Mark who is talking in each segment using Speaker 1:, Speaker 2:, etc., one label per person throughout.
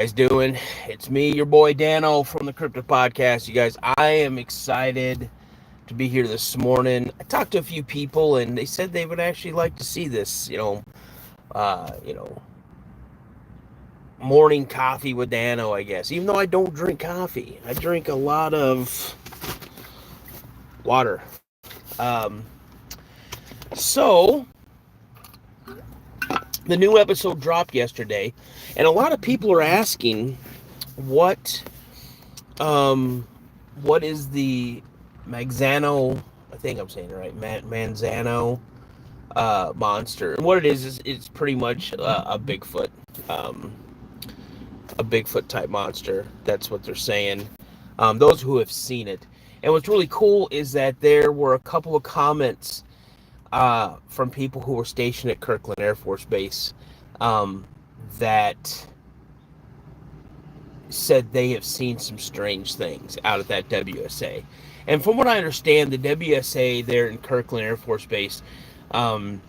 Speaker 1: Doing? It's me, your boy Dano from the Cryptid Podcast. You guys, I am excited to be here this morning. I talked to a few people, and they said they would actually like to see this. Uh, you know, morning coffee with Dano. I guess, even though I don't drink coffee, I drink a lot of water. Um, so the new episode dropped yesterday, and a lot of people are asking what what is the Magzano? I think I'm saying it right. Manzano monster. And what it is it's pretty much um, a Bigfoot type monster. That's what they're saying. Those who have seen it. And what's really cool is that there were a couple of comments from people who were stationed at Kirkland Air Force Base um, that said they have seen some strange things out at that WSA. And from what I understand, the WSA there in Kirkland Air Force Base um,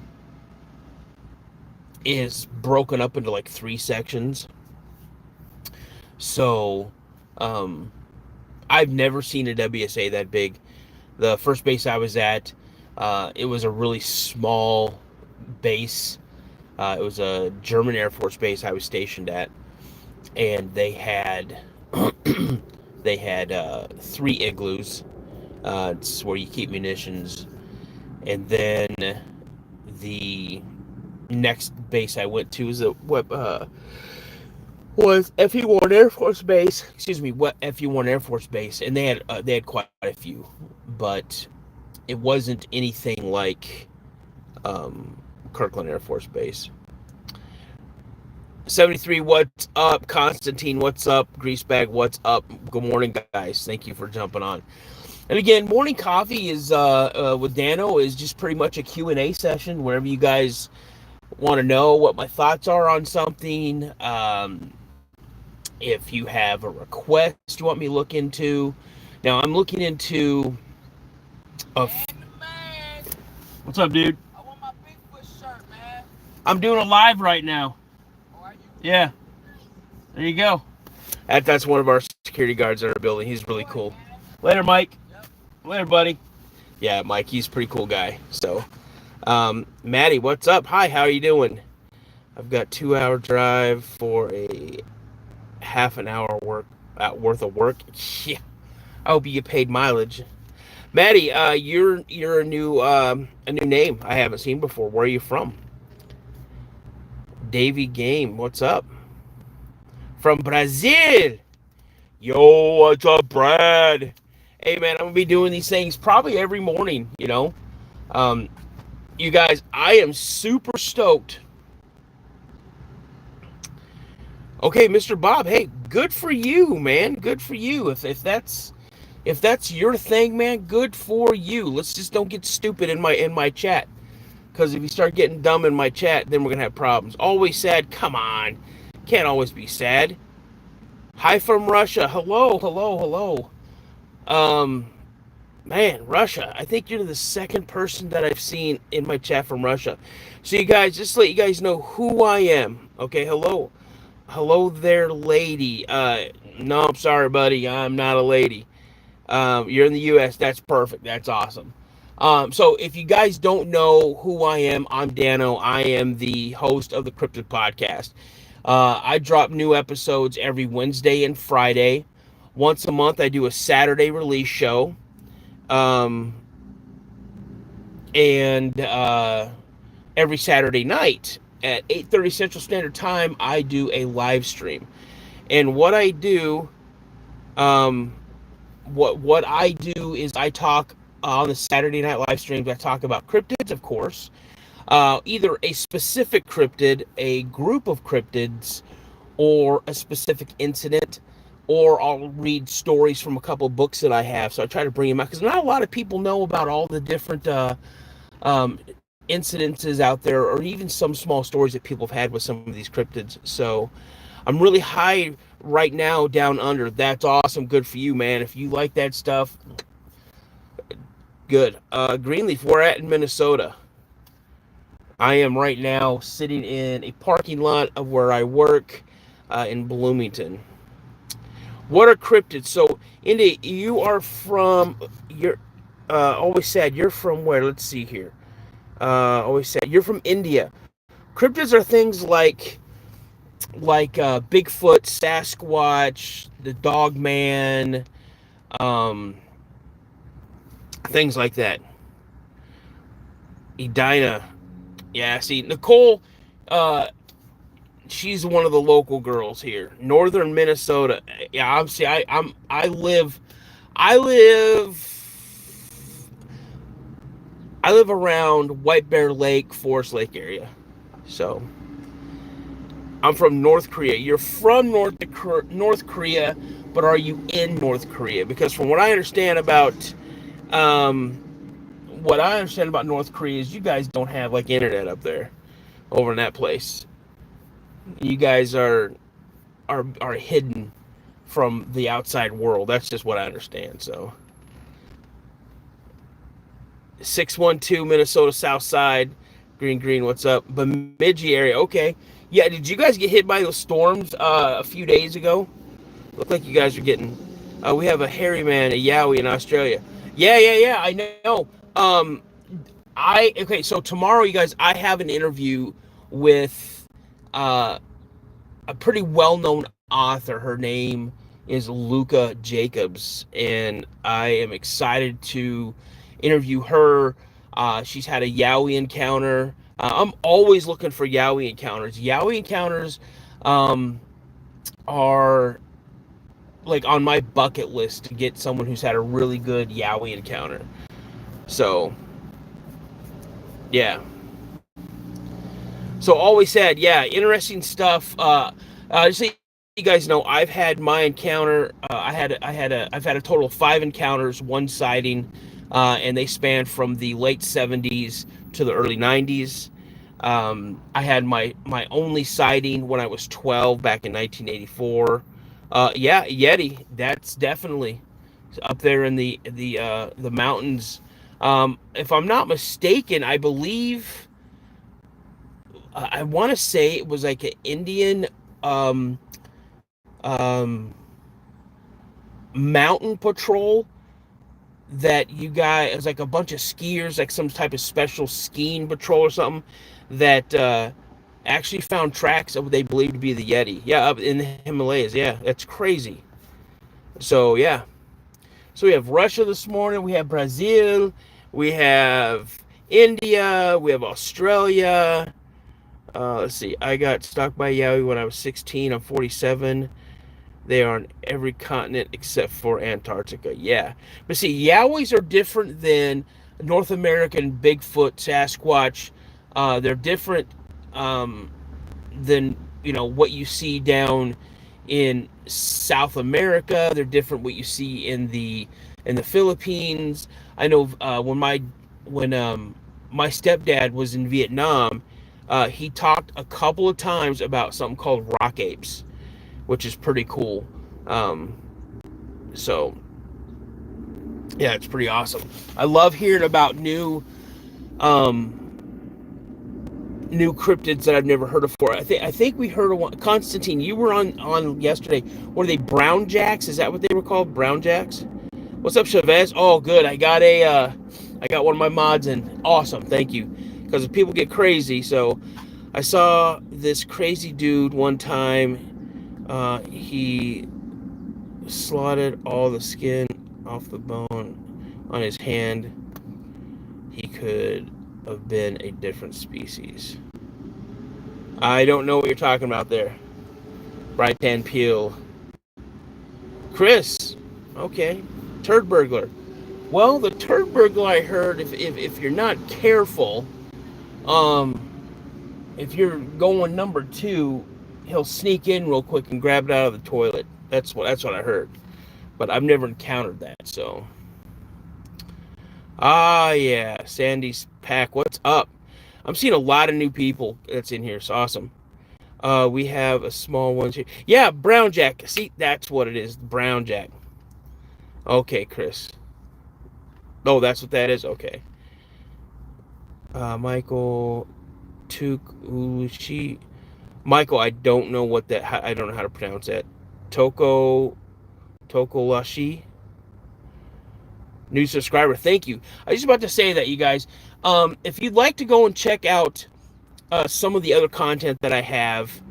Speaker 1: is broken up into like three sections. So um, I've never seen a WSA that big. The first base I was at, it was a really small base. It was a German Air Force base I was stationed at, and they had three igloos. It's where you keep munitions, and then the next base I went to was FE1 Air Force Base. Excuse me, what FE1 Air Force Base, and they had quite a few, but it wasn't anything like Kirkland Air Force Base. 73, what's up? Constantine, what's up? Greasebag, what's up? Good morning, guys. Thank you for jumping on. And again, morning coffee is with Dano is just pretty much a Q&A session wherever you guys want to know what my thoughts are on something. If you have a request you want me to look into. Now, I'm looking into a... What's up, dude?
Speaker 2: I want my Bigfoot shirt, man.
Speaker 1: I'm doing a live right now.
Speaker 2: Oh, are you?
Speaker 1: Yeah. There you go. That's one of our security guards in our building. He's really cool. Later, Mike.
Speaker 2: Yep.
Speaker 1: Later, buddy. Yeah, Mike, he's a pretty cool guy. So, Maddie, what's up? Hi, how are you doing? I've got 2-hour drive for a half an hour worth of work. Yeah. I hope you get paid mileage. Maddie, you're a new name I haven't seen before. Where are you from? Davy Game, what's up? From Brazil. Yo, what's up, Brad? Hey, man, I'm gonna be doing these things probably every morning. You guys, I am super stoked. Okay, Mr. Bob. Hey, good for you, man. Good for you. If that's your thing, man, good for you. Let's just don't get stupid in my chat. Because if you start getting dumb in my chat, then we're going to have problems. Always sad? Come on. Can't always be sad. Hi from Russia. Hello, hello, hello. Man, Russia. I think you're the second person that I've seen in my chat from Russia. So you guys, just to let you guys know who I am. Okay, hello. Hello there, lady. No, I'm sorry, buddy. I'm not a lady. You're in the U.S. That's perfect. That's awesome. So if you guys don't know who I am, I'm Dano. I am the host of the Cryptid Podcast. I drop new episodes every Wednesday and Friday. Once a month, I do a Saturday release show. And every Saturday night at 8:30 Central Standard Time, I do a live stream. And what I do, what I do is I talk on the Saturday night live streams. I talk about cryptids, of course, either a specific cryptid, a group of cryptids, or a specific incident, or I'll read stories from a couple of books that I have. So I try to bring them out because not a lot of people know about all the different incidences out there, or even some small stories that people have had with some of these cryptids. So I'm really high right now down under. That's awesome. Good for you, man. If you like that stuff, good. Greenleaf, we're at in Minnesota. I am right now sitting in a parking lot of where I work. in Bloomington. What are cryptids? So, India, you are from. You're always said you're from where? Let's see here. Always said you're from India. Cryptids are things like Bigfoot, Sasquatch, the Dogman, um, things like that. Edina, yeah. See, Nicole, uh, she's one of the local girls here, northern Minnesota. Yeah, obviously, I live, I live around White Bear Lake, Forest Lake area. So I'm from North Korea. You're from North Korea, but are you in North Korea? Because from um, what I understand about North Korea is you guys don't have like internet up there over in that place. You guys are hidden from the outside world. That's just what I understand. So 612 Minnesota South Side, Green. What's up? Bemidji area. Okay. Yeah. Did you guys get hit by those storms a few days ago? Look like you guys are getting. We have a hairy man, a Yowie in Australia. Yeah. I know. Okay. So tomorrow, you guys, I have an interview with uh, a pretty well-known author. Her name is Luca Jacobs, and I am excited to interview her. She's had a Yowie encounter. I'm always looking for Yowie encounters. Yowie encounters um, are like on my bucket list to get someone who's had a really good Yowie encounter. So yeah. So always said, yeah, interesting stuff. Just so you guys know, I've had my encounter. I've had a total of 5 encounters, one sighting, and they span from the late '70s to the early '90s. I had my only sighting when I was 12 back in 1984. Yeah, Yeti. That's definitely up there in the mountains. If I'm not mistaken, I believe I want to say it was like an Indian um, um, mountain patrol that you guys, it was like a bunch of skiers, like some type of special skiing patrol or something that actually found tracks of what they believe to be the Yeti. Yeah, up in the Himalayas. Yeah, that's crazy. So yeah, so we have Russia this morning. We have Brazil. We have India. We have Australia. Let's see. I got stalked by Yowie when I was 16. I'm 47. They are on every continent except for Antarctica. Yeah. But see, Yowies are different than North American Bigfoot, Sasquatch. They're different um, than, what you see down in South America. They're different what you see in the Philippines. I know when my stepdad was in Vietnam, he talked a couple of times about something called rock apes, which is pretty cool. Um, so yeah, it's pretty awesome. I love hearing about um, new cryptids that I've never heard of before. I think we heard of one. Constantine, you were on yesterday. What are they? Brown jacks? Is that what they were called? Brown jacks? What's up, Chavez? Oh, good. I got one of my mods in. Awesome. Thank you. Because people get crazy. So I saw this crazy dude one time. He slotted all the skin off the bone on his hand. He could have been a different species. I don't know what you're talking about there. Bright Pan Peel. Chris. Okay. Turd burglar. Well, the turd burglar I heard, if you're not careful, um, if you're going number two, he'll sneak in real quick and grab it out of the toilet. That's what I heard. But I've never encountered that, so. Ah, yeah, Sandy's pack. What's up? I'm seeing a lot of new people that's in here. It's awesome. We have a small one here. Yeah, brown jack. See, that's what it is. Brown jack. Okay, Chris. Oh, that's what that is. Okay. Michael Tuk Uchi. Michael, I don't know what that. I don't know how to pronounce that. Toko Tokolashi, new subscriber. Thank you. I was just about to say that, you guys. If you'd like to go and check out some of the other content that I have,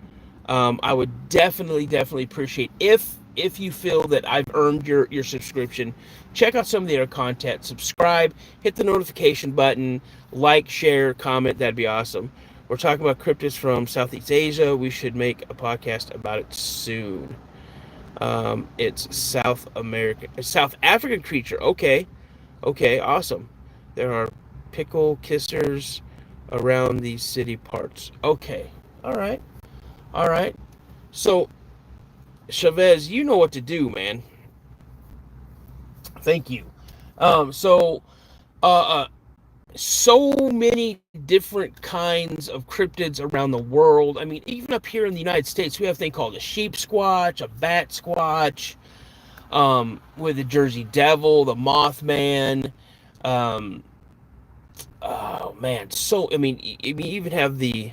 Speaker 1: I would definitely appreciate if you feel that I've earned your subscription. Check out some of the other content. Subscribe, hit the notification button, like, share, comment. That'd be awesome. We're talking about cryptids from Southeast Asia. We should make a podcast about it soon. It's South African creature. Okay, awesome. There are pickle kissers around these city parts. Okay, all right. So, Chavez, you know what to do, man. Thank you. So, uh, uh, so many different kinds of cryptids around the world. I mean, even up here in the United States, we have a thing called a sheep squatch, a bat squatch, with the Jersey Devil, the Mothman. Um, oh man, so I mean, you even have the.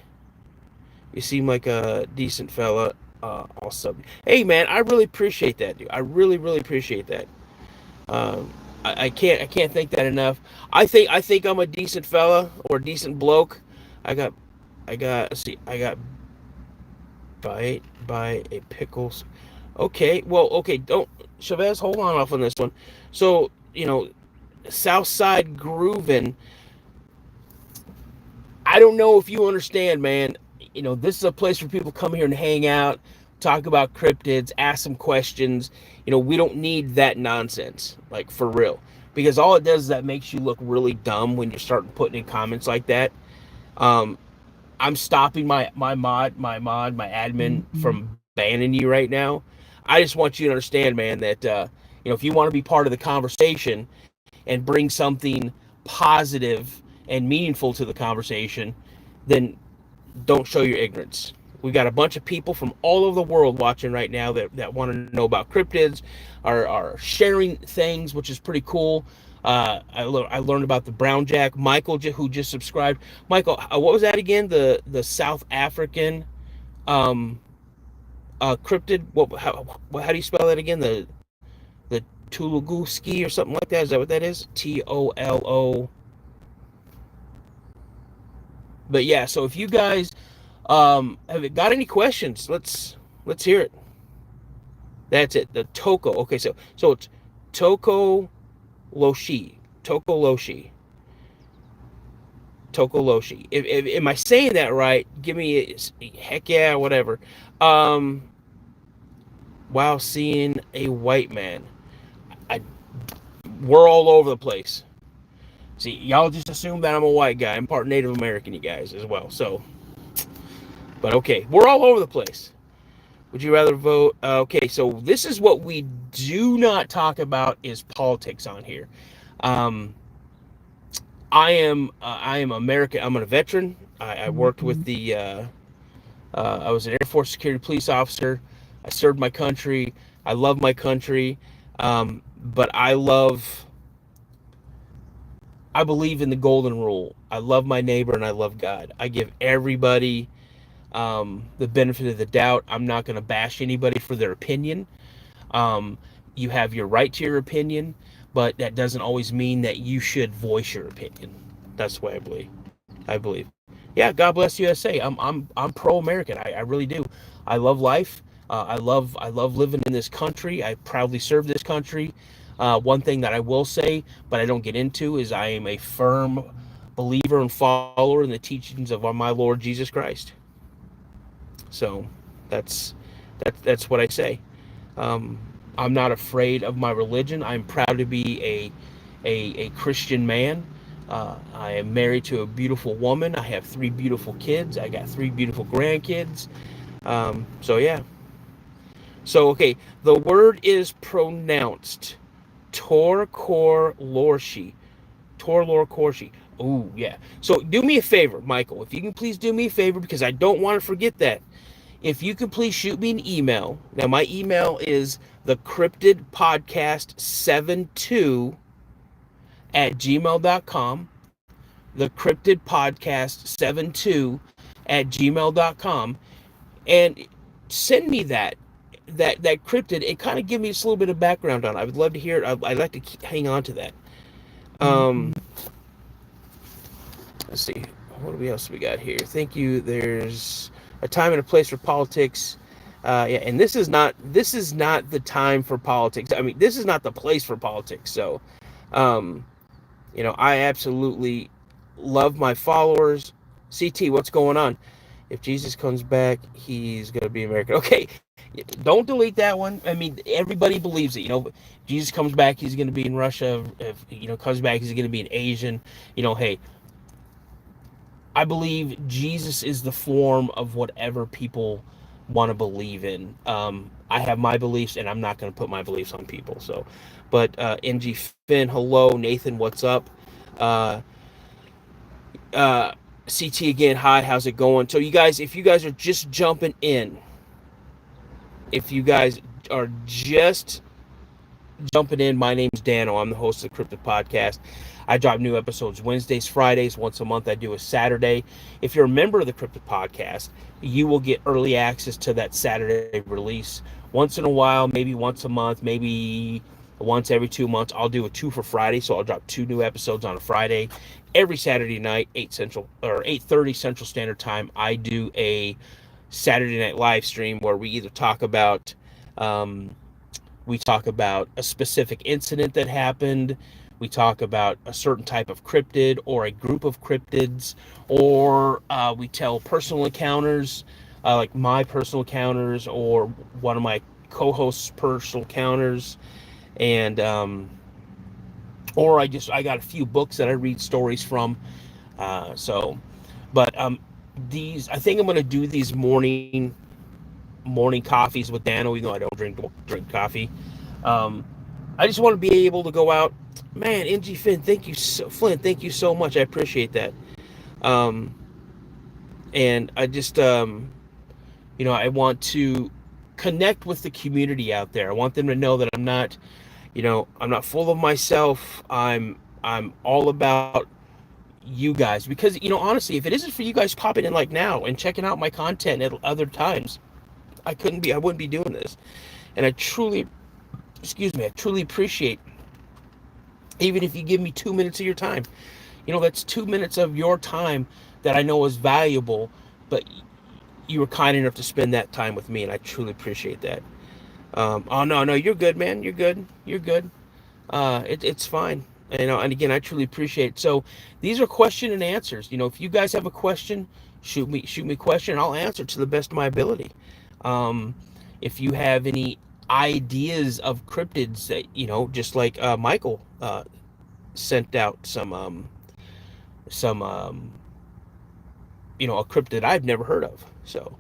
Speaker 1: You seem like a decent fella. I'll sub. Hey man, I really appreciate that, dude. I really appreciate that. Um, I can't thank that enough. I think I'm a decent fella or a decent bloke. I got let's see, I got bite by a pickles. Okay, well, okay, don't Chavez, hold on off on this one. So, Southside Groovin', I don't know if you understand, man. This is a place where people come here and hang out, talk about cryptids, ask some questions. We don't need that nonsense, like for real. Because all it does is that makes you look really dumb when you start putting in comments like that. Um, I'm stopping my admin from banning you right now. I just want you to understand, man, that if you want to be part of the conversation and bring something positive and meaningful to the conversation, then don't show your ignorance. We got a bunch of people from all over the world watching right now that want to know about cryptids, are sharing things, which is pretty cool. I learned about the brown jack. Michael, who just subscribed. Michael, what was that again? The South African cryptid. How do you spell that again? The Tuluguski or something like that. Is that what that is? Tolo. But yeah, so if you guys have got any questions, let's hear it. That's it. The Toko. Okay, so it's Toko Loshi. Toko Loshi. Toko Loshi. If am I saying that right? Give me heck yeah, whatever. Um, while seeing a white man, I we're all over the place. See, y'all just assume that I'm a white guy. I'm part Native American, you guys, as well. So, but okay, we're all over the place. Would you rather vote? Okay, so this is what we do not talk about is politics on here. Um, I am American. I'm a veteran. I worked with the. I was an Air Force security police officer. I served my country. I love my country, but I believe in the golden rule. I love my neighbor and I love God. I give everybody the benefit of the doubt. I'm not going to bash anybody for their opinion. Um, you have your right to your opinion, but that doesn't always mean that you should voice your opinion. That's the way I believe. I believe. Yeah, God bless USA. I'm pro American. I really do. I love life. I love living in this country. I proudly serve this country. One thing that I will say, but I don't get into, is I am a firm believer and follower in the teachings of my Lord Jesus Christ. So that's that's what I say. Um, I'm not afraid of my religion. I'm proud to be a Christian man. I am married to a beautiful woman. I have 3 beautiful kids. I got 3 beautiful grandkids. So yeah. So okay, the word is pronounced Torkor Lorshi. Torlor Korshi. Oh yeah. So do me a favor, Michael. If you can please do me a favor, because I don't want to forget that. If you could please shoot me an email. Now my email is the cryptid podcast 72 at gmail.com. The cryptid podcast 72 at gmail.com. and send me that cryptid and kind of give me just a little bit of background on it. I would love to hear it. I'd like to hang on to that. Um, let's see. What else we got here? Thank you. There's a time and a place for politics. Yeah, and this is not the time for politics. I mean, this is not the place for politics. So, um, I absolutely love my followers. CT, what's going on? If Jesus comes back, he's going to be American. Okay, don't delete that one. I mean, everybody believes it. Jesus comes back, he's going to be in Russia. If comes back, he's going to be an Asian. Hey, I believe Jesus is the form of whatever people want to believe in. I have my beliefs, and I'm not going to put my beliefs on people. So, but NG Finn, hello. Nathan, what's up? Uh, CT again, hi. How's it going? So, you guys, if you guys are just jumping in, if you guys are just jumping in, my name's Dano. I'm the host of the Cryptid podcast. I drop new episodes Wednesdays, Fridays. Once a month, I do a Saturday. If you're a member of the Cryptid podcast, you will get early access to that Saturday release. Once in a while, maybe once a month, maybe once every 2 months, I'll do a 2 for Friday. So I'll drop 2 new episodes on a Friday. Every Saturday night, 8:30 Central Standard Time, I do a Saturday night live stream where we either talk about a specific incident that happened. We talk about a certain type of cryptid or a group of cryptids, or we tell personal encounters, like my personal encounters or one of my co-hosts' personal encounters, and or I got a few books that I read stories from. But these, I think I'm going to do these morning coffees with Dano, even though I don't drink coffee. I just want to be able to go out. Man, NG Flynn, thank you so much. I appreciate that. And I just, I want to connect with the community out there. I want them to know that I'm not full of myself. I'm all about you guys, because honestly, if it isn't for you guys popping in like now and checking out my content at other times, I wouldn't be doing this. And I truly appreciate, even if you give me 2 minutes of your time. That's 2 minutes of your time that I know is valuable, but you were kind enough to spend that time with me, and I truly appreciate that. Oh, no, you're good, man. You're good. It's fine. And again, I truly appreciate it. So these are question and answers. If you guys have a question, shoot me a question, and I'll answer to the best of my ability. If you have any ideas of cryptids that, just like Michael sent out some a cryptid I've never heard of. So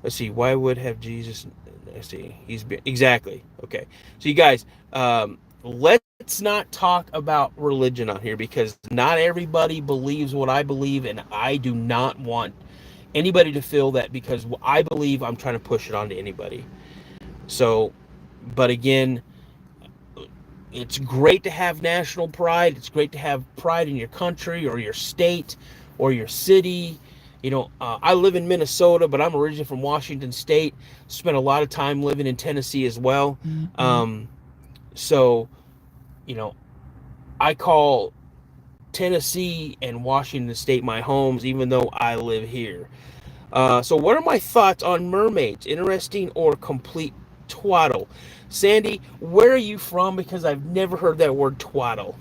Speaker 1: let's see, why would have Jesus, let's see, exactly. Okay. So you guys, let's not talk about religion on here, because not everybody believes what I believe, and I do not want anybody to feel that because I believe I'm trying to push it onto anybody. So, but again, it's great to have national pride. It's great to have pride in your country or your state or your city. I live in Minnesota, but I'm originally from Washington State. Spent a lot of time living in Tennessee as well. So, I call Tennessee and Washington State my homes, even though I live here. So what are my thoughts on mermaids? Interesting or complete twaddle? Sandy, where are you from? Because I've never heard that word twaddle.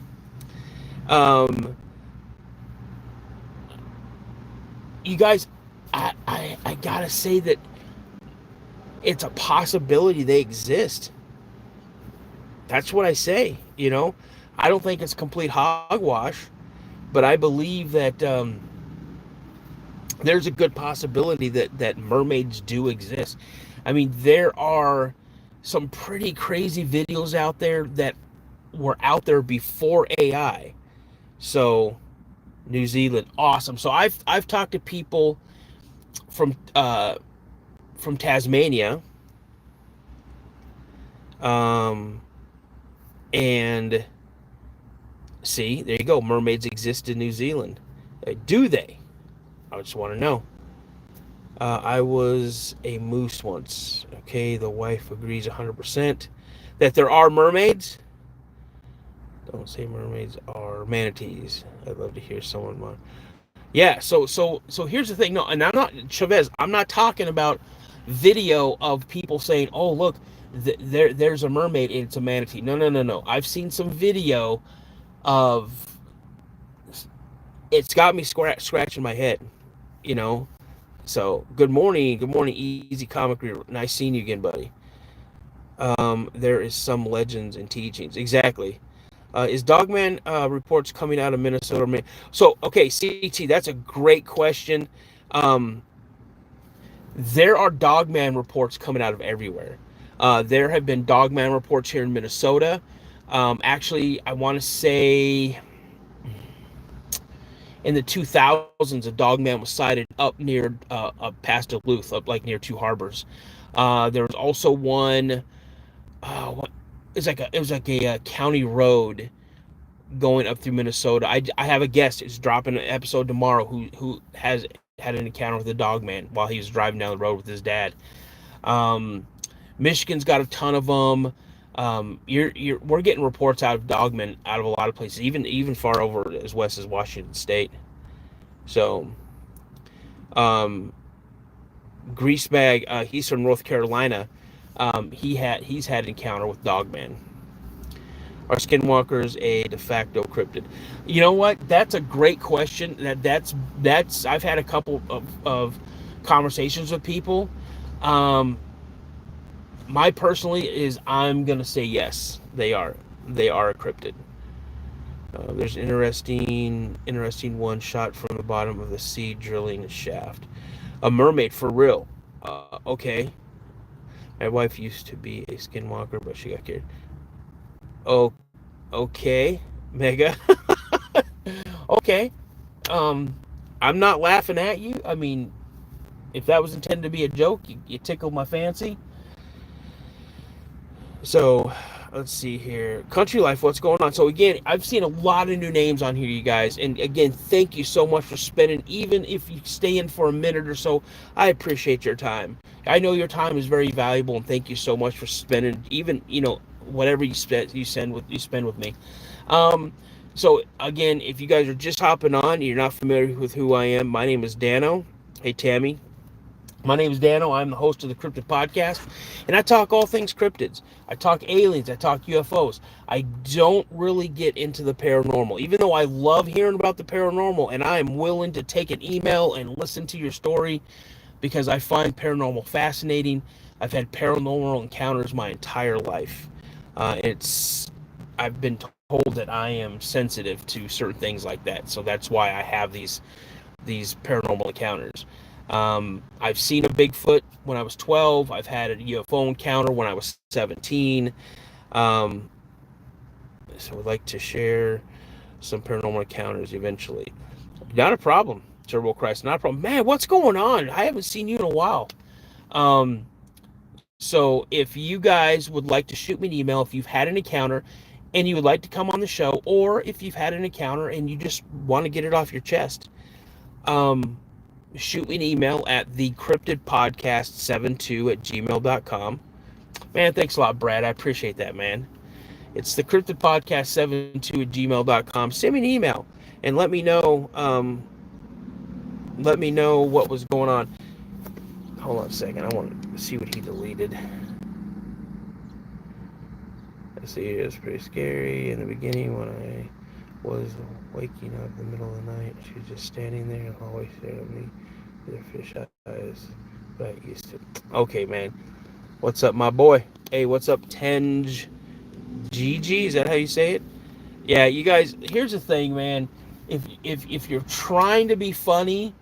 Speaker 1: You guys, I gotta say that it's a possibility they exist. That's what I say. I don't think it's complete hogwash, but I believe that there's a good possibility that mermaids do exist. I mean, there are some pretty crazy videos out there that were out there before AI. So New Zealand, awesome. So I've talked to people from Tasmania, and see, there you go. Mermaids exist in New Zealand. Do they? I just want to know. I was a moose once. Okay, the wife agrees 100% that there are mermaids. Don't say mermaids are manatees. I'd love to hear someone. Yeah. So here's the thing. No, and I'm not Chavez. I'm not talking about video of people saying, "Oh, look, there's a mermaid and it's a manatee." No, no, no, no. I've seen some video of. It's got me scratching my head. You know. So good morning, Easy Comic Reader. Nice seeing you again, buddy. There is some legends and teachings. Exactly. Is Dogman reports coming out of Minnesota? So, okay, CT, that's a great question. Um, there are Dogman reports coming out of everywhere. There have been Dogman reports here in Minnesota. Actually, I want to say in the 2000s, a Dogman was sighted up near, up past Duluth, up like near Two Harbors. There was also one. What? It was like a county road going up through Minnesota. I have a guest who's dropping an episode tomorrow who has had an encounter with the dog man while he was driving down the road with his dad. Um, Michigan's got a ton of them. We're getting reports out of dogmen out of a lot of places, even far over as west as Washington State. So, um, Greasebag, he's from North Carolina. He's had an encounter with dogman. Are skinwalkers a de facto cryptid? You know what? That's a great question. That's I've had a couple of conversations with people. Um, my personally is I'm gonna say yes. They are a cryptid. There's an interesting one shot from the bottom of the sea drilling a shaft. A mermaid for real. Okay. My wife used to be a skinwalker, but she got cured. Oh, okay, Mega. Okay. Um, I'm not laughing at you. I mean, if that was intended to be a joke, you tickled my fancy. So, let's see here. Country Life, what's going on? So, again, I've seen a lot of new names on here, you guys. And again, thank you so much for spending, even if you stay in for a minute or so. I appreciate your time. I know your time is very valuable, and thank you so much for spending, even, whatever you spend with me. Um, so again, if you guys are just hopping on, you're not familiar with who I am. My name is Dano. Hey Tammy. My name is Dano. I'm the host of the Cryptid Podcast, and I talk all things cryptids. I talk aliens. I talk UFOs. I don't really get into the paranormal, even though I love hearing about the paranormal, and I am willing to take an email and listen to your story because I find paranormal fascinating. I've had paranormal encounters my entire life. It's I've been told that I am sensitive to certain things like that, so that's why I have these paranormal encounters. I've seen a Bigfoot when I was 12. I've had a UFO encounter when I was 17. Um, so I'd like to share some paranormal encounters eventually. Not a problem, Turbo Christ. Not a problem. Man, what's going on? I haven't seen you in a while. Um, so if you guys would like to shoot me an email if you've had an encounter and you would like to come on the show, or if you've had an encounter and you just want to get it off your chest, um, shoot me an email at thecryptidpodcast72@gmail.com. Man, thanks a lot, Brad. I appreciate that, man. It's thecryptidpodcast72@gmail.com. Send me an email and let me know what was going on. Hold on a second. I want to see what he deleted. I see it was pretty scary in the beginning when I was waking up in the middle of the night. She was just standing there and always staring at me with her fish eyes. But I used to. Okay, man. What's up, my boy? Hey, what's up, Tenj Gigi? Is that how you say it? Yeah, you guys. Here's the thing, man. If you're trying to be funny,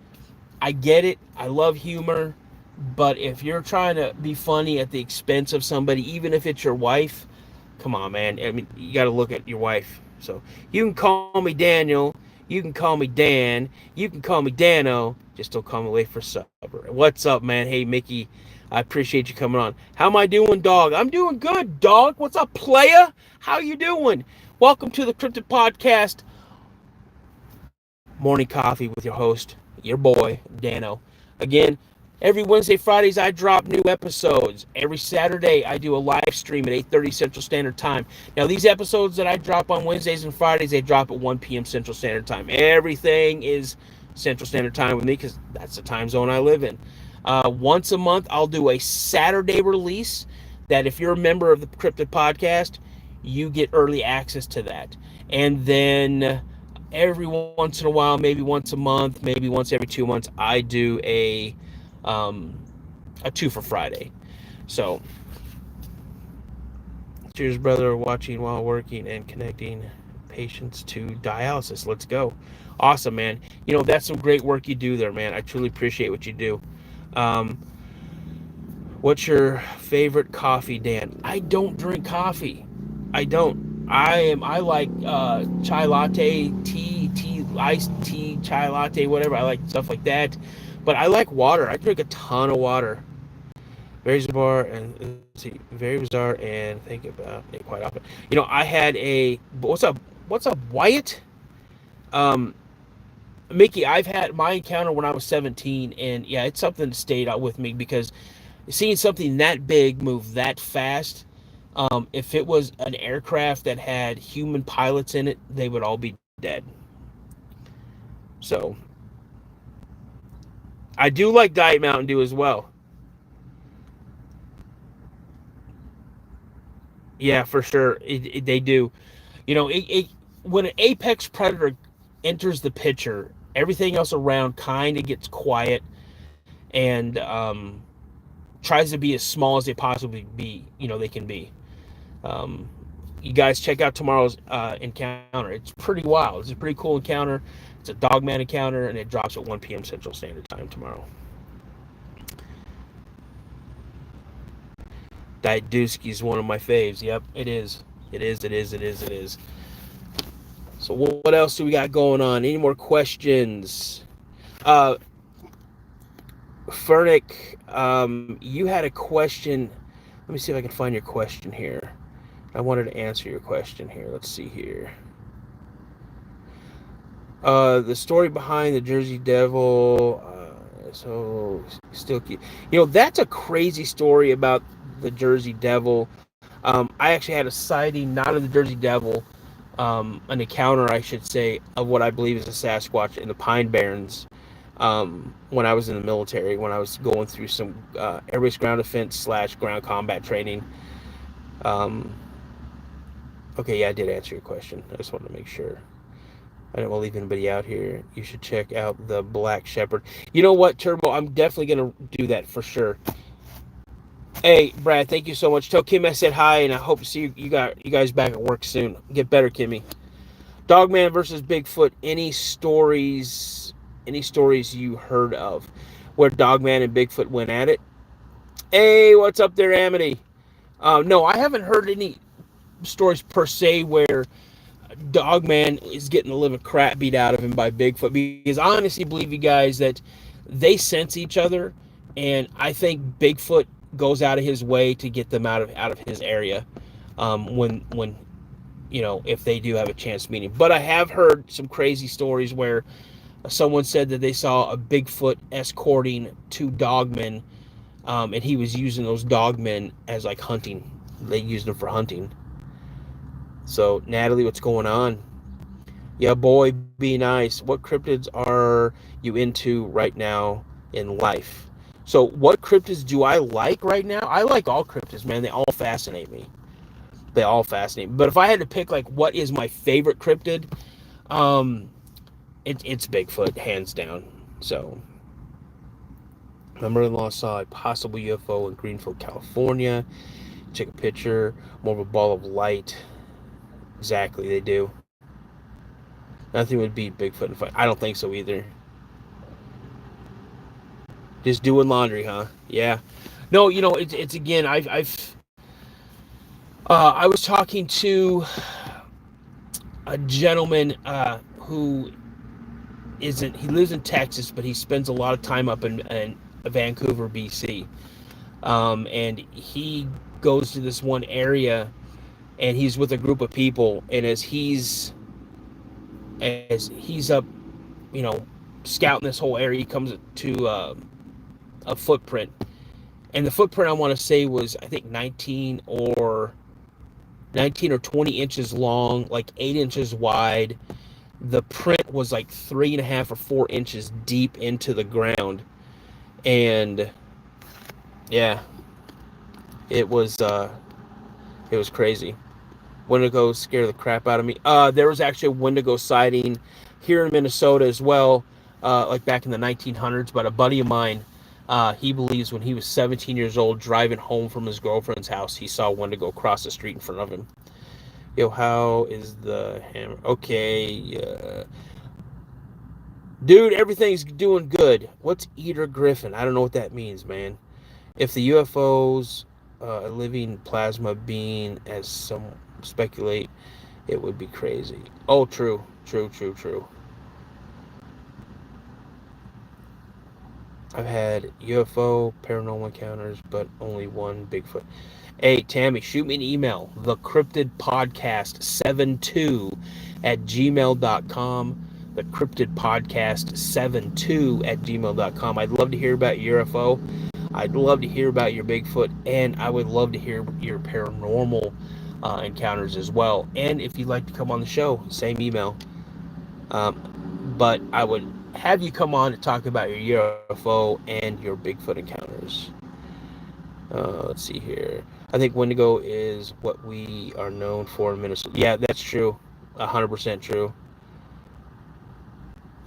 Speaker 1: I get it. I love humor. But if you're trying to be funny at the expense of somebody, even if it's your wife, come on, man. I mean, you got to look at your wife. So you can call me Daniel. You can call me Dan. You can call me Dano. Just don't call me late for supper. What's up, man? Hey, Mickey. I appreciate you coming on. How am I doing, dog? I'm doing good, dog. What's up, playa? How you doing? Welcome to the Cryptid Podcast. Morning coffee with your host, your boy, Dano. Again, Every Wednesday, Fridays, I drop new episodes. Every Saturday, I do a live stream at 8:30 Central Standard Time. Now, these episodes that I drop on Wednesdays and Fridays, they drop at 1 p.m. Central Standard Time. Everything is Central Standard Time with me because that's the time zone I live in. Once a month, I'll do a Saturday release that if you're a member of the Cryptid Podcast, you get early access to that. And then every once in a while, maybe once a month, maybe once every 2 months, I do um, a 2 for Friday. So, cheers, brother, watching while working and connecting patients to dialysis. Let's go. Awesome, man. You know, that's some great work you do there, man. I truly appreciate what you do. Um, what's your favorite coffee, Dan? I don't drink coffee. I don't. I like chai latte, tea, iced tea, chai latte, whatever. I like stuff like that. But I like water. I drink a ton of water. Very bizarre and let's see, very bizarre and think about it quite often. You know, I had a what's up, Wyatt? Um, Mickey, I've had my encounter when I was 17, and yeah, it's something that stayed out with me because seeing something that big move that fast, if it was an aircraft that had human pilots in it, they would all be dead. So I do like Diet Mountain Dew as well. Yeah, for sure, they do. You know, when an apex predator enters the picture, everything else around kind of gets quiet and tries to be as small as they possibly be. You know, they can be. Um, you guys check out tomorrow's encounter. It's pretty wild. It's a pretty cool encounter. It's a dogman encounter, and it drops at 1 p.m. Central Standard Time tomorrow. Diet Dusky is one of my faves. Yep, it is. It is. It is. It is. It is. So what else do we got going on? Any more questions? Uh, Fernick, you had a question. Let me see if I can find your question here. I wanted to answer your question here. Let's see here. The story behind the Jersey Devil. So still keep. You know, that's a crazy story about the Jersey Devil. I actually had a sighting, not of the Jersey Devil, an encounter, I should say, of what I believe is a Sasquatch in the Pine Barrens when I was in the military, when I was going through some air base ground defense / ground combat training. Okay, yeah, I did answer your question. I just wanted to make sure. I don't want to leave anybody out here. You should check out the Black Shepherd. You know what, Turbo? I'm definitely going to do that for sure. Hey, Brad, thank you so much. Tell Kim I said hi, and I hope to see you guys back at work soon. Get better, Kimmy. Dogman versus Bigfoot. Any stories you heard of where Dogman and Bigfoot went at it? Hey, what's up there, Amity? No, I haven't heard any stories per se where Dogman is getting the living crap beat out of him by Bigfoot, because I honestly believe, you guys, that they sense each other, and I think Bigfoot goes out of his way to get them out of his area when you know, if they do have a chance meeting. But I have heard some crazy stories where someone said that they saw a Bigfoot escorting 2 dogmen, and he was using those dogmen as like hunting. They used them for hunting. So, Natalie, what's going on? Yeah, boy, be nice. What cryptids are you into right now in life? So, what cryptids do I like right now? I like all cryptids, man. They all fascinate me. They all fascinate me. But if I had to pick, like, what is my favorite cryptid, it's Bigfoot, hands down. So, my mother-in-law saw a possible UFO in Greenfield, California. Check a picture. More of a ball of light. Exactly, they do. Nothing would beat Bigfoot in a fight. I don't think so either. Just doing laundry, huh? Yeah. No, you know, it's again. I was talking to a gentleman who isn't. He lives in Texas, but he spends a lot of time up in Vancouver, BC. And he goes to this one area, and he's with a group of people, and as he's up, you know, scouting this whole area, he comes to a footprint, and the footprint I want to say was, I think, 19 or 20 inches long, like 8 inches wide. The print was like 3.5 or 4 inches deep into the ground, and yeah, it was crazy. Wendigo scared the crap out of me. There was actually a Wendigo sighting here in Minnesota as well, like back in the 1900s. But a buddy of mine, he believes when he was 17 years old, driving home from his girlfriend's house, he saw a Wendigo cross the street in front of him. Yo, how is the hammer? Okay, dude, everything's doing good. What's Eater Griffin? I don't know what that means, man. If the UFOs, a living plasma being, as some speculate, it would be crazy. Oh, true, true, true, true. I've had UFO paranormal encounters, but only one Bigfoot. Hey, Tammy, shoot me an email. The Cryptid Podcast 72 at gmail.com. The Cryptid Podcast 72 at gmail.com. I'd love to hear about your UFO. I'd love to hear about your Bigfoot, and I would love to hear your paranormal encounters as well. And if you'd like to come on the show, same email. But I would have you come on to talk about your UFO and your Bigfoot encounters. Let's see here. I think Wendigo is what we are known for in Minnesota. Yeah, that's true. 100% true.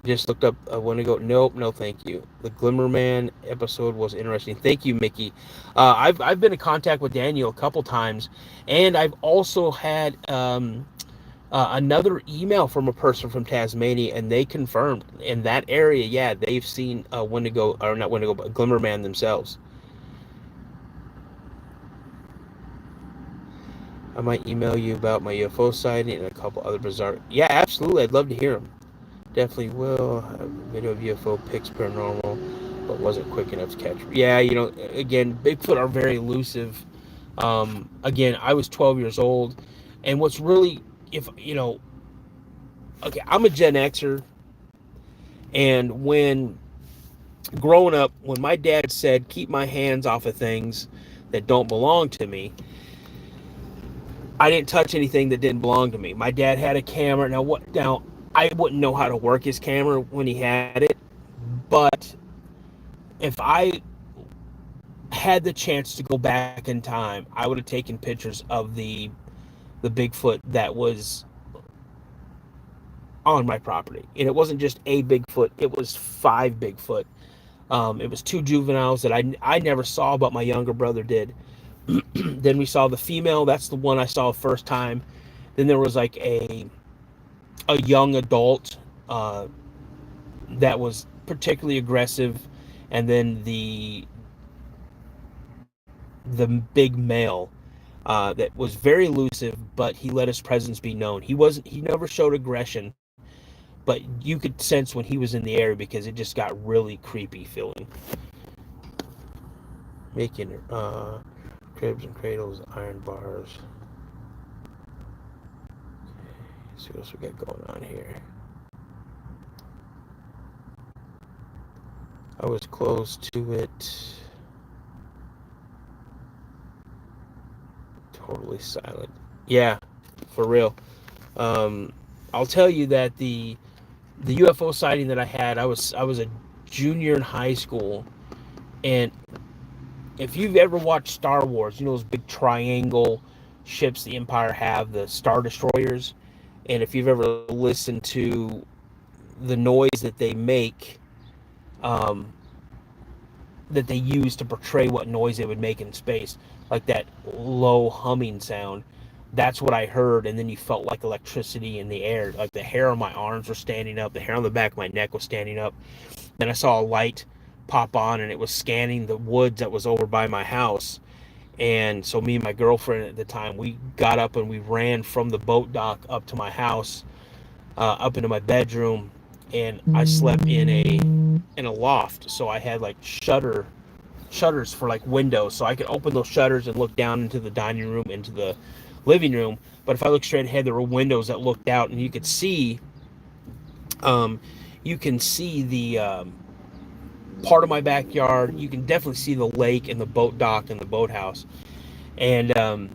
Speaker 1: Just looked up a Wendigo. Nope, no, thank you. The Glimmerman episode was interesting. Thank you, Mickey. I've been in contact with Daniel a couple times, and I've also had another email from a person from Tasmania, and they confirmed in that area, yeah, they've seen a Wendigo, or not Wendigo, but Glimmerman themselves. I might email you about my UFO sighting and a couple other bizarre. Yeah, absolutely. I'd love to hear them. Definitely will. Have a video of UFO pics paranormal, but wasn't quick enough to catch. Yeah, again, Bigfoot are very elusive. Again, I was 12 years old, and what's really, if okay, I'm a Gen Xer, and when growing up, when my dad said, "Keep my hands off of things that don't belong to me," I didn't touch anything that didn't belong to me. My dad had a camera. Now I wouldn't know how to work his camera when he had it, but if I had the chance to go back in time, I would have taken pictures of the Bigfoot that was on my property. And it wasn't just a Bigfoot, it was 5 Bigfoot. It was 2 juveniles that I never saw, but my younger brother did. Then we saw the female. That's the one I saw the first time. Then there was like a young adult that was particularly aggressive, and then the big male that was very elusive, but he let his presence be known. He never showed aggression, but you could sense when he was in the air because it just got really creepy feeling. Making cribs and cradles, iron bars. Let's see what else we got going on here. I was close to it. Totally silent. Yeah, for real. I'll tell you that the UFO sighting that I had, I was a junior in high school, and if you've ever watched Star Wars, those big triangle ships the Empire have, the Star Destroyers, and if you've ever listened to the noise that they make, that they use to portray what noise they would make in space, like that low humming sound. That's what I heard, and then you felt like electricity in the air. Like the hair on my arms were standing up, the hair on the back of my neck was standing up. Then I saw a light pop on, and it was scanning the woods that was over by my house. And so me and my girlfriend at the time, we got up and we ran from the boat dock up to my house, up into my bedroom, and I slept in a loft. So I had like shutters for like windows, so I could open those shutters and look down into the dining room, into the living room. But if I looked straight ahead, there were windows that looked out, and you could see, you can see part of my backyard. You can definitely see the lake and the boat dock and the boathouse. And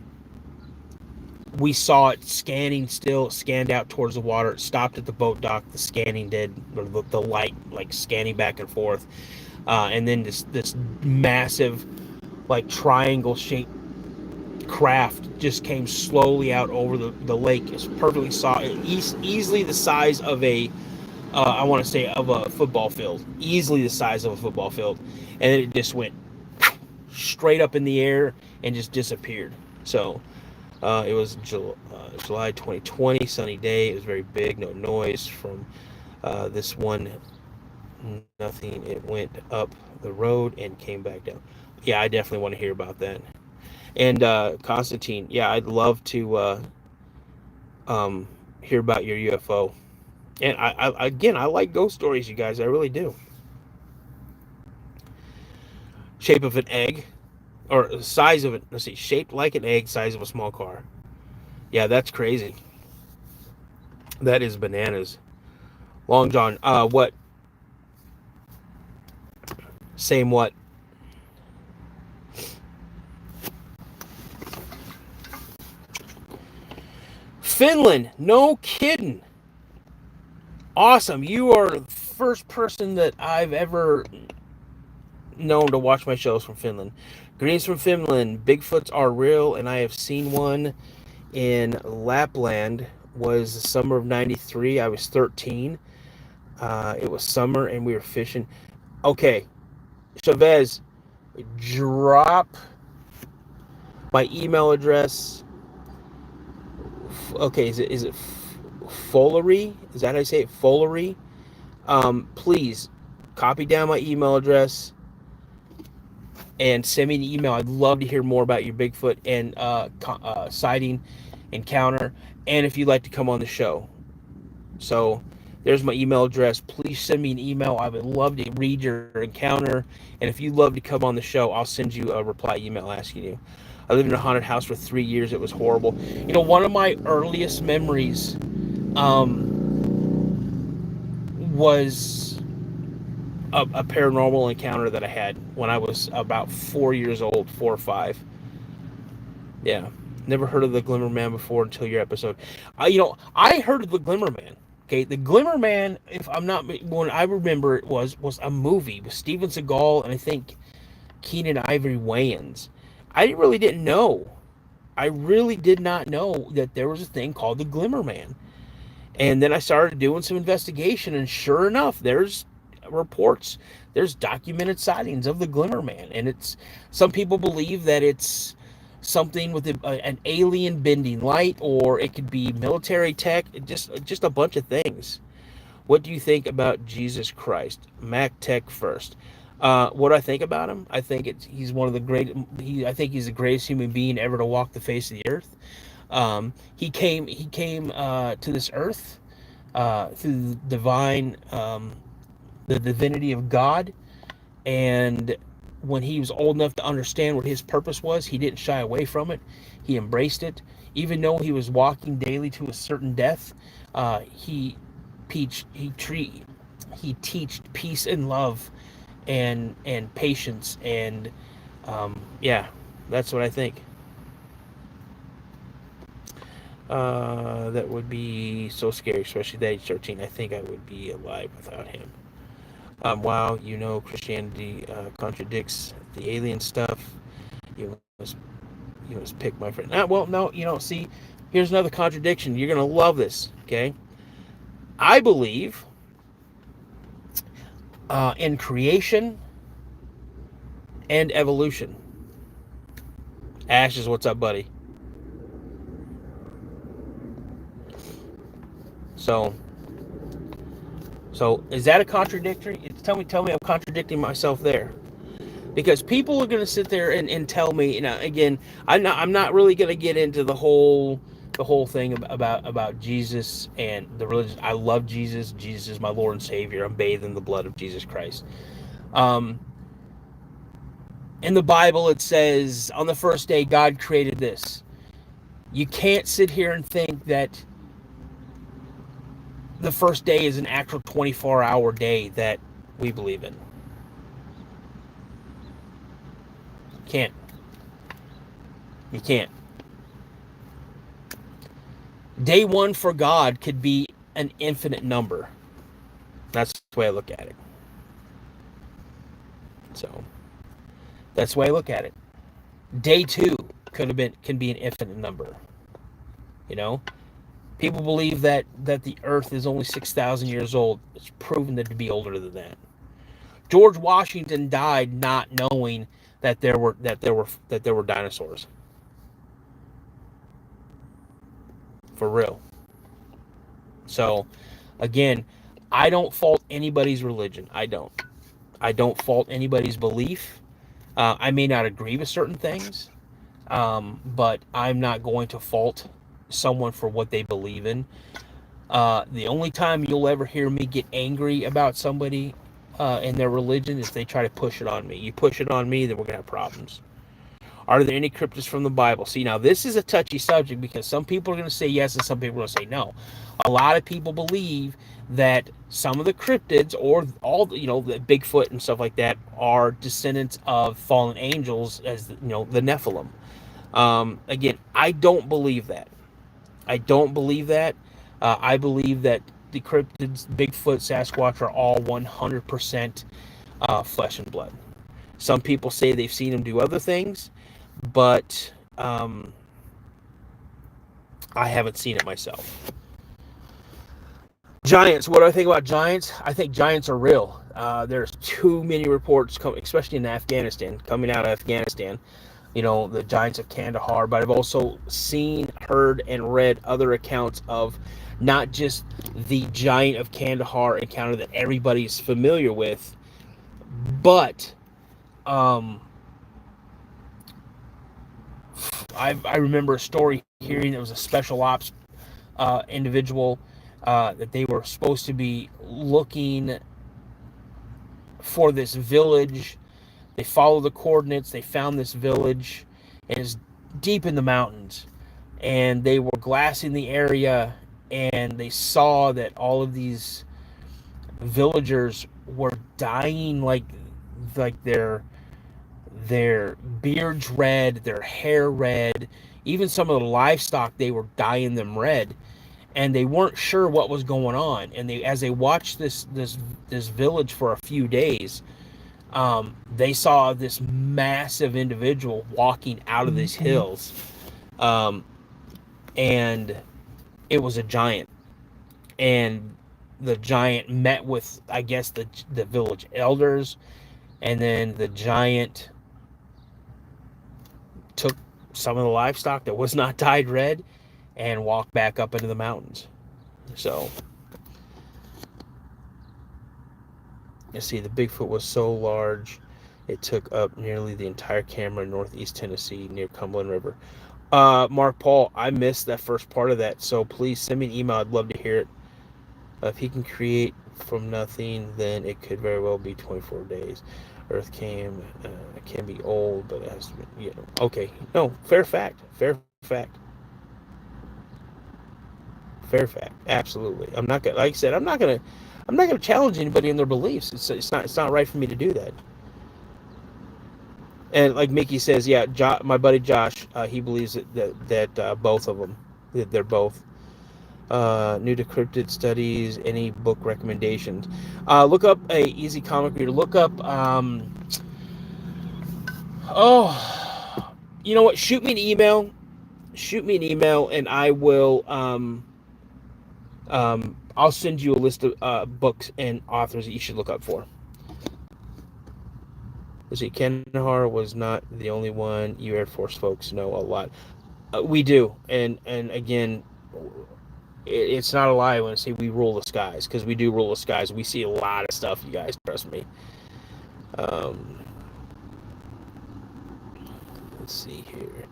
Speaker 1: we saw it scanning, still scanned out towards the water. It stopped at the boat dock. The scanning did, or the light, like scanning back and forth. And then this massive, like triangle shaped craft just came slowly out over the lake. It's perfectly saw, easily the size of a, I want to say, of a football field. Easily the size of a football field. And then it just went straight up in the air and just disappeared. So it was July 2020, sunny day. It was very big, no noise from this one. Nothing. It went up the road and came back down. Yeah, I definitely want to hear about that. And Constantine, yeah, I'd love to hear about your UFO. And I like ghost stories, you guys. I really do. Shape of an egg, or size of it. Let's see, shaped like an egg, size of a small car. Yeah, that's crazy. That is bananas. Long John, what? Same what? Finland, no kidding. Awesome. You are the first person that I've ever known to watch my shows from Finland. Greetings from Finland. Bigfoots are real, and I have seen one in Lapland. Was the summer of '93. I was 13. It was summer, and we were fishing. Okay, Chavez, drop my email address. Okay, is it Follery? Is that how I say it? Follery? Please copy down my email address and send me an email. I'd love to hear more about your Bigfoot and sighting encounter, and if you'd like to come on the show. So there's my email address. Please send me an email. I would love to read your encounter, and if you'd love to come on the show, I'll send you a reply email asking you. I lived in a haunted house for 3 years. It was horrible. You know, one of my earliest memories was a paranormal encounter that I had when I was about 4 years old, 4 or 5. Yeah, never heard of the Glimmer Man before until your episode. I heard of the Glimmer Man. Okay, the Glimmer Man, if I'm not, when I remember it was a movie with Steven Seagal and I think Keenan Ivory Wayans. I really didn't know. I really did not know that there was a thing called the Glimmer Man. And then I started doing some investigation, and sure enough, there's reports, there's documented sightings of the Glimmer Man. And it's, some people believe that it's something with an alien bending light, or it could be military tech, just a bunch of things. What do you think about Jesus Christ? Mac Tech first. What do I think about him? I think he's one of the great. I think he's the greatest human being ever to walk the face of the earth. He came to this earth through the divine, the divinity of God, and when he was old enough to understand what his purpose was, he didn't shy away from it. He embraced it, even though he was walking daily to a certain death. He teached peace and love, and patience, and yeah, that's what I think. That would be so scary, especially at age 13. I think I would be alive without him. Wow, Christianity contradicts the alien stuff. You must, you must pick my friend. Well, no, see, here's another contradiction. You're going to love this, okay? I believe in creation and evolution. Ashes, what's up, buddy? So is that a contradictory? Tell me I'm contradicting myself there. Because people are going to sit there and tell me, again, I'm not really going to get into the whole thing about Jesus and the religion. I love Jesus. Jesus is my Lord and Savior. I'm bathed in the blood of Jesus Christ. In the Bible, it says, on the first day, God created this. You can't sit here and think that the first day is an actual 24-hour day that we believe in. Can't. You can't. Day one for God could be an infinite number. That's the way I look at it. So that's the way I look at it. Day two can be an infinite number. You know, people believe that the Earth is only 6,000 years old. It's proven to be older than that. George Washington died not knowing that there were dinosaurs. For real. So, again, I don't fault anybody's religion. I don't. I don't fault anybody's belief. I may not agree with certain things, but I'm not going to fault someone for what they believe in. The only time you'll ever hear me get angry about somebody and their religion is they try to push it on me. You push it on me, then we're going to have problems. Are there any cryptids from the Bible? See, now this is a touchy subject because some people are going to say yes and some people are going to say no. A lot of people believe that some of the cryptids or all, the Bigfoot and stuff like that are descendants of fallen angels, as the Nephilim. Again, I don't believe that. I don't believe that. I believe that the cryptids, Bigfoot, Sasquatch, are all 100% flesh and blood. Some people say they've seen them do other things, but I haven't seen it myself. Giants. What do I think about giants? I think giants are real. There's too many reports, especially in Afghanistan, coming out of Afghanistan. The giants of Kandahar, but I've also seen, heard, and read other accounts of not just the giant of Kandahar encounter that everybody's familiar with, but I remember a story hearing there was a special ops individual that they were supposed to be looking for this village. They followed the coordinates. They found this village, and it's deep in the mountains. And they were glassing the area, and they saw that all of these villagers were dying like their beards red, their hair red. Even some of the livestock, they were dyeing them red, and they weren't sure what was going on. And as they watched this village for a few days, they saw this massive individual walking out of these hills, and it was a giant. And the giant met with, I guess, the village elders, and then the giant took some of the livestock that was not dyed red and walked back up into the mountains. So, you see, the Bigfoot was so large, it took up nearly the entire camera in northeast Tennessee near Cumberland River. Mark Paul, I missed that first part of that, so please send me an email. I'd love to hear it. If he can create from nothing, then it could very well be 24 days. Earth can be old, but it has to be, okay. No, fair fact. Absolutely. I'm not gonna, like I said, I'm not gonna challenge anybody in their beliefs. It's not right for me to do that. And like Mickey says, yeah, my buddy Josh, he believes that both of them, that they're both new to cryptid studies. Any book recommendations? Look up a easy comic reader. Look up you know what, shoot me an email, and I will I'll send you a list of books and authors that you should look up for. Let's see, Kandahar was not the only one. You Air Force folks know a lot. We do, and again, it's not a lie when I say we rule the skies, because we do rule the skies. We see a lot of stuff, you guys, trust me. Let's see here.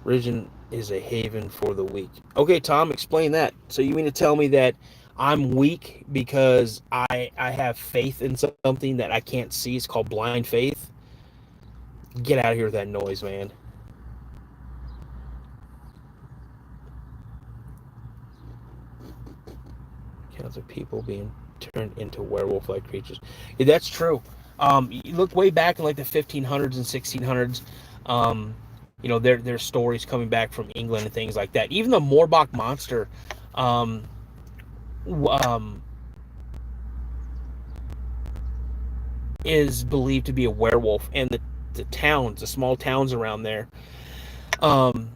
Speaker 1: Religion is a haven for the weak. Okay, Tom, explain that. So you mean to tell me that I'm weak because I have faith in something that I can't see? It's called blind faith. Get out of here with that noise, man. Accounts of people being turned into werewolf-like creatures. Yeah, that's true. You look way back in like the 1500s and 1600s. Um, there's stories coming back from England and things like that. Even the Morbach monster, um, um, is believed to be a werewolf, and the small towns around there, um,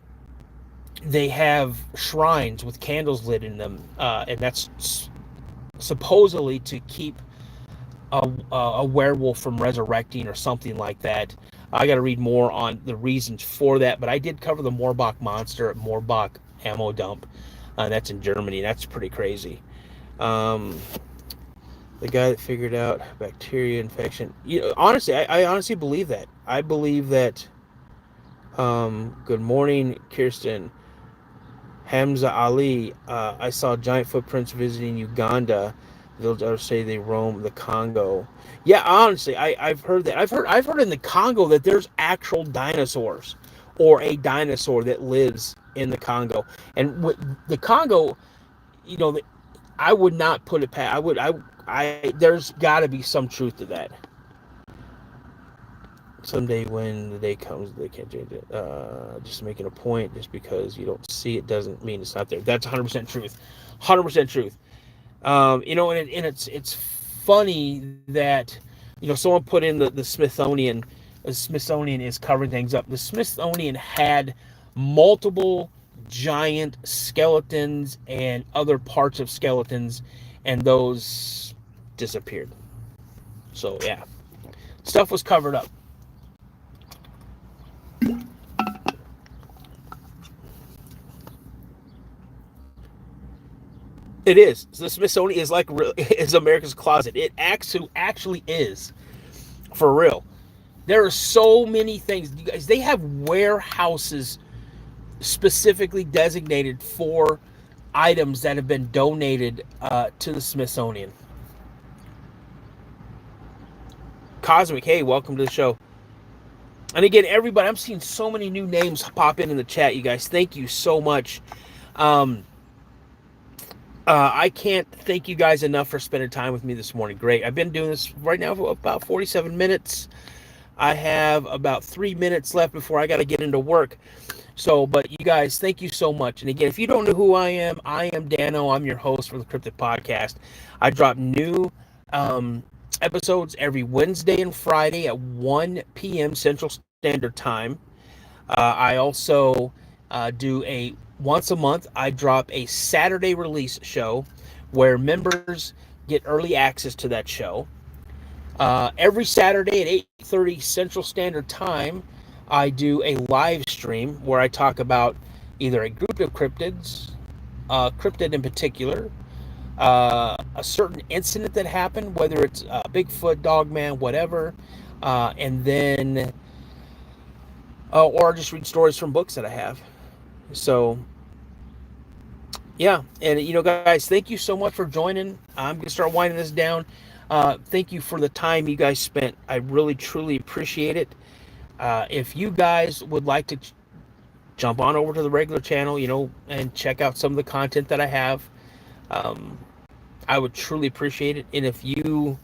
Speaker 1: they have shrines with candles lit in them, and that's supposedly to keep a werewolf from resurrecting or something like that. I got to read more on the reasons for that, but I did cover the Morbach monster at Morbach Ammo Dump. That's in Germany. That's pretty crazy. Um, the guy that figured out bacteria infection. Honestly, I honestly believe that. I believe that. Good morning, Kirsten. Hamza Ali. I saw giant footprints visiting Uganda. They'll say they roam the Congo. Yeah, honestly, I've heard that. I've heard in the Congo that there's actual dinosaurs, or a dinosaur that lives in the Congo. And with the Congo, you know, I would not put it past. I. There's got to be some truth to that. Someday when the day comes, they can't change it. Just making a point, just because you don't see it doesn't mean it's not there. That's 100% truth. 100% truth. And it's funny that someone put in the Smithsonian. The Smithsonian is covering things up. The Smithsonian had multiple giant skeletons and other parts of skeletons, and those disappeared. So yeah, stuff was covered up. It is. So the Smithsonian is America's closet. It actually is, for real. There are so many things. You guys, they have warehouses specifically designated for items that have been donated to the Smithsonian. Cosmic, hey, welcome to the show. And again, everybody, I'm seeing so many new names pop in the chat, you guys. Thank you so much. I can't thank you guys enough for spending time with me this morning. Great. I've been doing this right now for about 47 minutes. I have about 3 minutes left before I got to get into work. So, but you guys, thank you so much. And again, if you don't know who I am Dano. I'm your host for the Cryptid Podcast. I drop new episodes every Wednesday and Friday at 1 p.m. Central Standard Time. I also do once a month, I drop a Saturday release show where members get early access to that show. Every Saturday at 8:30 Central Standard Time, I do a live stream where I talk about either a group of cryptids, cryptid in particular, a certain incident that happened, whether it's Bigfoot, dogman, whatever, and then, or just read stories from books that I have. So, yeah, and guys, thank you so much for joining. I'm gonna start winding this down. Thank you for the time you guys spent. I really truly appreciate it. If you guys would like to jump on over to the regular channel, and check out some of the content that I have, I would truly appreciate it. And if you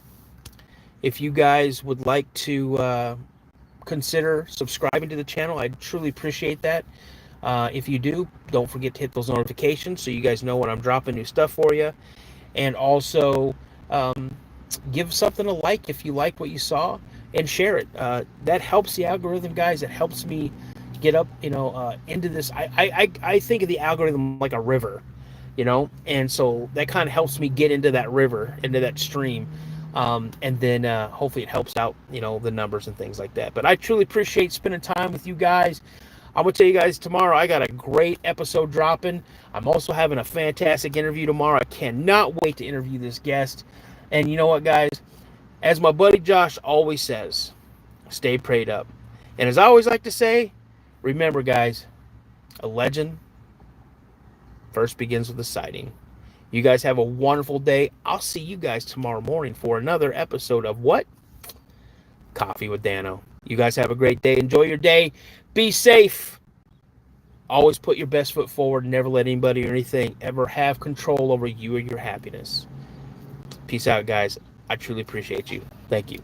Speaker 1: guys would like to consider subscribing to the channel, I'd truly appreciate that. If you do, don't forget to hit those notifications so you guys know when I'm dropping new stuff for you. And also, give something a like if you like what you saw, and share it. That helps the algorithm, guys. It helps me get up, into this. I think of the algorithm like a river, and so that kind of helps me get into that river, into that stream. And then hopefully it helps out, the numbers and things like that. But I truly appreciate spending time with you guys. I'm going to tell you guys tomorrow, I got a great episode dropping. I'm also having a fantastic interview tomorrow. I cannot wait to interview this guest. And you know what, guys? As my buddy Josh always says, stay prayed up. And as I always like to say, remember, guys, a legend first begins with a sighting. You guys have a wonderful day. I'll see you guys tomorrow morning for another episode of what? Coffee with Dano. You guys have a great day. Enjoy your day. Be safe. Always put your best foot forward. Never let anybody or anything ever have control over you or your happiness. Peace out, guys. I truly appreciate you. Thank you.